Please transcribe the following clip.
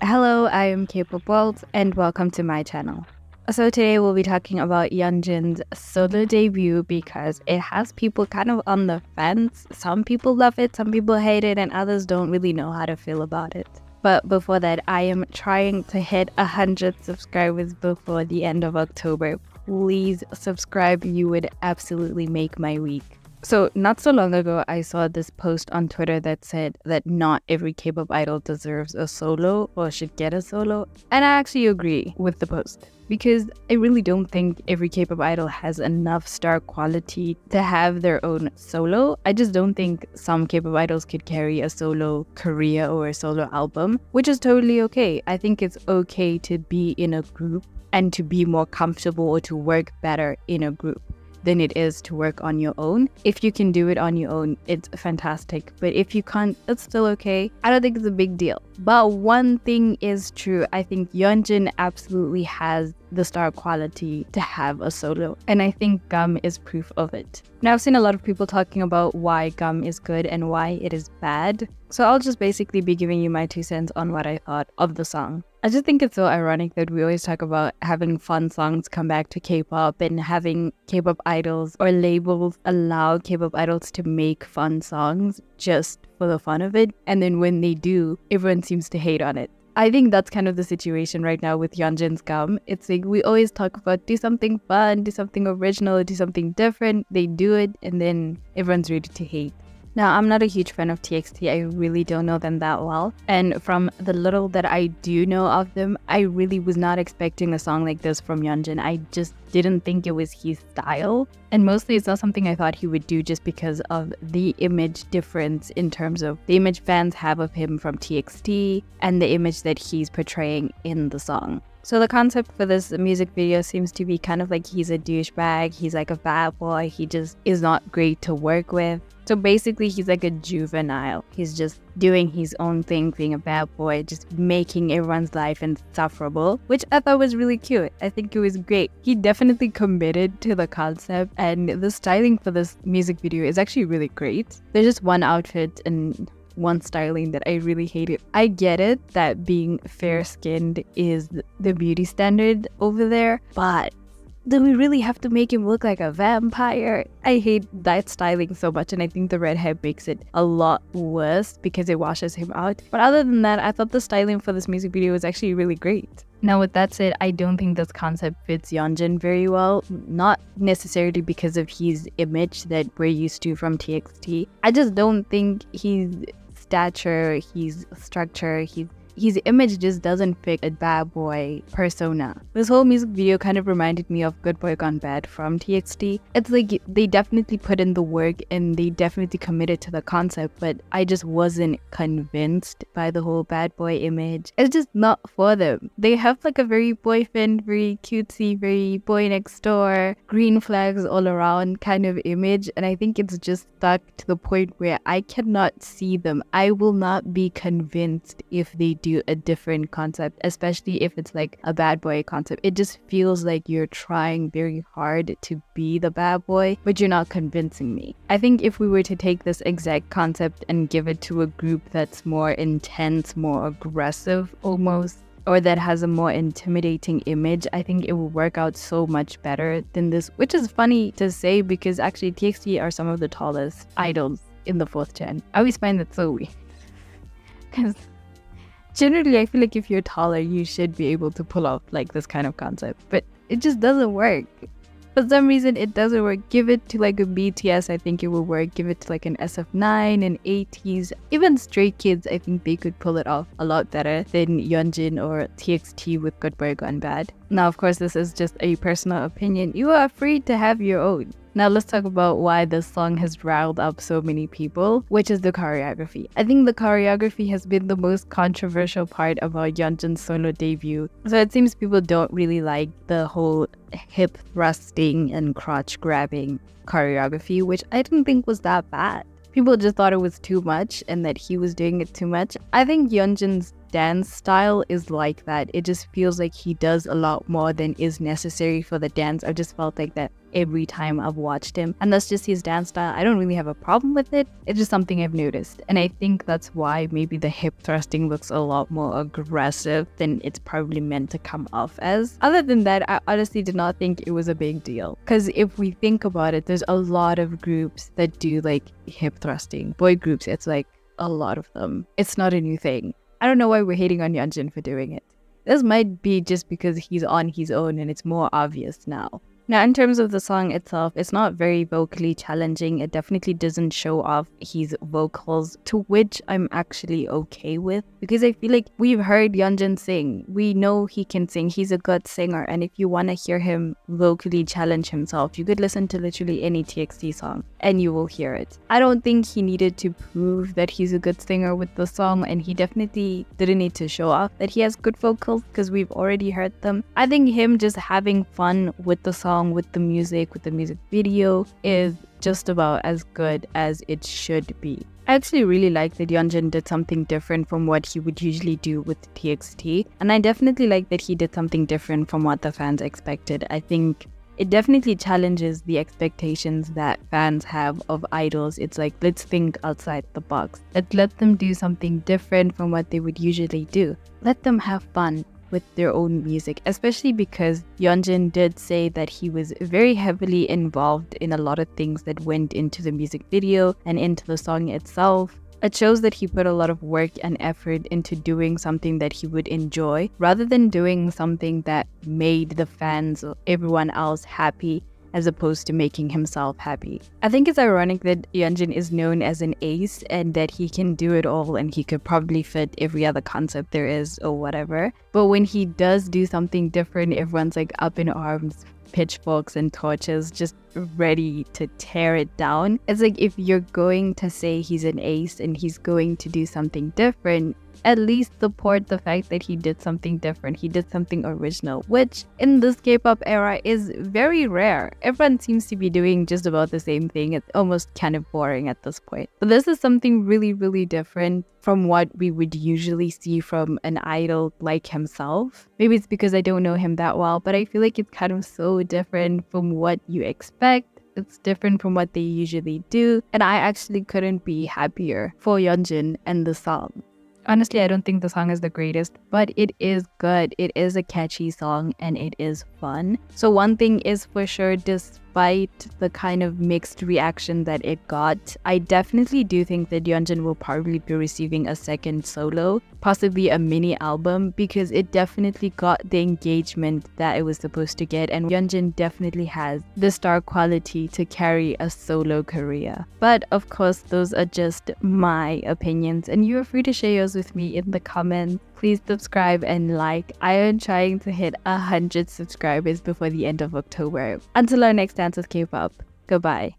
Hello, I am K-pop World and welcome to my channel. So today we'll be talking about Yeonjun's solo debut because it has people kind of on the fence. Some people love it, some people hate it, and others don't really know how to feel about it. But before that, I am trying to hit 100 subscribers before the end of October. Please subscribe, you would absolutely make my week. So not so long ago, I saw this post on Twitter that said that not every K-pop idol deserves a solo or should get a solo. And I actually agree with the post because I really don't think every K-pop idol has enough star quality to have their own solo. I just don't think some K-pop idols could carry a solo career or a solo album, which is totally okay. I think it's okay to be in a group and to be more comfortable or to work better in a group than it is to work on your own. If you can do it on your own, it's fantastic. But if you can't, it's still okay. I don't think it's a big deal. But one thing is true. I think Yeonjun absolutely has the star quality to have a solo. And I think Gum is proof of it. Now, I've seen a lot of people talking about why Gum is good and why it is bad. So I'll just basically be giving you my 2 cents on what I thought of the song. I just think it's so ironic that we always talk about having fun songs come back to K-pop and having K-pop idols or labels allow K-pop idols to make fun songs just for the fun of it. And then when they do, everyone seems to hate on it. I think that's kind of the situation right now with Yeonjun's Gum. It's like we always talk about do something fun, do something original, do something different. They do it and then everyone's ready to hate. Now, I'm not a huge fan of TXT. I really don't know them that well. And from the little that I do know of them, I really was not expecting a song like this from Yeonjun. I just didn't think it was his style. And mostly it's not something I thought he would do just because of the image difference in terms of the image fans have of him from TXT and the image that he's portraying in the song. So the concept for this music video seems to be kind of like he's a douchebag, he's like a bad boy, he just is not great to work with. So basically he's like a juvenile. He's just doing his own thing, being a bad boy, just making everyone's life insufferable, which I thought was really cute. I think it was great. He definitely committed to the concept and the styling for this music video is actually really great. There's just one outfit and one styling that I really hated. I get it that being fair-skinned is the beauty standard over there, but do we really have to make him look like a vampire? I hate that styling so much, and I think the red hair makes it a lot worse because it washes him out. But other than that, I thought the styling for this music video was actually really great. Now with that said, I don't think this concept fits Yeonjun very well, not necessarily because of his image that we're used to from TXT. I just don't think his stature, his structure, his image just doesn't fit a bad boy persona. This whole music video kind of reminded me of Good Boy Gone Bad from TXT. It's like they definitely put in the work and they definitely committed to the concept, but I just wasn't convinced by the whole bad boy image. It's just not for them. They have like a very boyfriend, very cutesy, very boy next door, green flags all around kind of image, and I think it's just stuck to the point where I cannot see them. I will not be convinced if they do a different concept, especially if it's like a bad boy concept. It just feels like you're trying very hard to be the bad boy, but you're not convincing me. I think if we were to take this exact concept and give it to a group that's more intense, more aggressive almost, or that has a more intimidating image, I think it will work out so much better than this, which is funny to say because actually TXT are some of the tallest idols in the 4th gen. I always find that so weird because generally, I feel like if you're taller, you should be able to pull off like this kind of concept, but it just doesn't work. For some reason, it doesn't work. Give it to like a BTS, I think it will work. Give it to like an SF9 and ATEEZ. Even Stray Kids, I think they could pull it off a lot better than Yeonjun or TXT with Good Boy Gone Bad. Now, of course, this is just a personal opinion. You are free to have your own. Now let's talk about why this song has riled up so many people, which is the choreography. I think the choreography has been the most controversial part about Yeonjun's solo debut. So it seems people don't really like the whole hip thrusting and crotch grabbing choreography, which I didn't think was that bad. People just thought it was too much and that he was doing it too much. I think Yeonjun's dance style is like that. It just feels like he does a lot more than is necessary for the dance. I just felt like that every time I've watched him, and that's just his dance style. I don't really have a problem with it. It's just something I've noticed, and I think that's why maybe the hip thrusting looks a lot more aggressive than it's probably meant to come off as. Other than that, I honestly did not think it was a big deal, because if we think about it, there's a lot of groups that do like hip thrusting. Boy groups, it's like a lot of them. It's not a new thing. I don't know why we're hating on Yeonjun for doing it. This might be just because he's on his own and it's more obvious now. Now, in terms of the song itself, it's not very vocally challenging. It definitely doesn't show off his vocals, to which I'm actually okay with, because I feel like we've heard Yeonjun sing. We know he can sing. He's a good singer, and if you want to hear him vocally challenge himself, you could listen to literally any TXT song and you will hear it. I don't think he needed to prove that he's a good singer with the song, and he definitely didn't need to show off that he has good vocals because we've already heard them. I think him just having fun with the song, with the music video is just about as good as it should be. I actually really like that Yeonjun did something different from what he would usually do with TXT, and I definitely like that he did something different from what the fans expected. I think it definitely challenges the expectations that fans have of idols. It's like, let's think outside the box. Let them do something different from what they would usually do. Let them have fun with their own music, especially because Yeonjun did say that he was very heavily involved in a lot of things that went into the music video and into the song itself. It shows that he put a lot of work and effort into doing something that he would enjoy, rather than doing something that made the fans or everyone else happy, as opposed to making himself happy. I think it's ironic that Yeonjun is known as an ace and that he can do it all and he could probably fit every other concept there is or whatever. But when he does do something different, everyone's like up in arms, pitchforks and torches, just ready to tear it down. It's like, if you're going to say he's an ace and he's going to do something different, at least support the fact that he did something different. He did something original, which in this K-pop era is very rare. Everyone seems to be doing just about the same thing. It's almost kind of boring at this point. But this is something really, really different from what we would usually see from an idol like himself. Maybe it's because I don't know him that well, but I feel like it's kind of so different from what you expect. It's different from what they usually do. And I actually couldn't be happier for Yeonjun and the song. Honestly, I don't think the song is the greatest, but it is good. It is a catchy song and it is fun. So one thing is for sure, despite the kind of mixed reaction that it got, I definitely do think that Yeonjun will probably be receiving a second solo, possibly a mini album, because it definitely got the engagement that it was supposed to get, and Yeonjun definitely has the star quality to carry a solo career. But of course, those are just my opinions, and you're free to share yours with me in the comments. Please subscribe and like. I am trying to hit 100 subscribers before the end of October. Until our next Dance with K-pop, goodbye.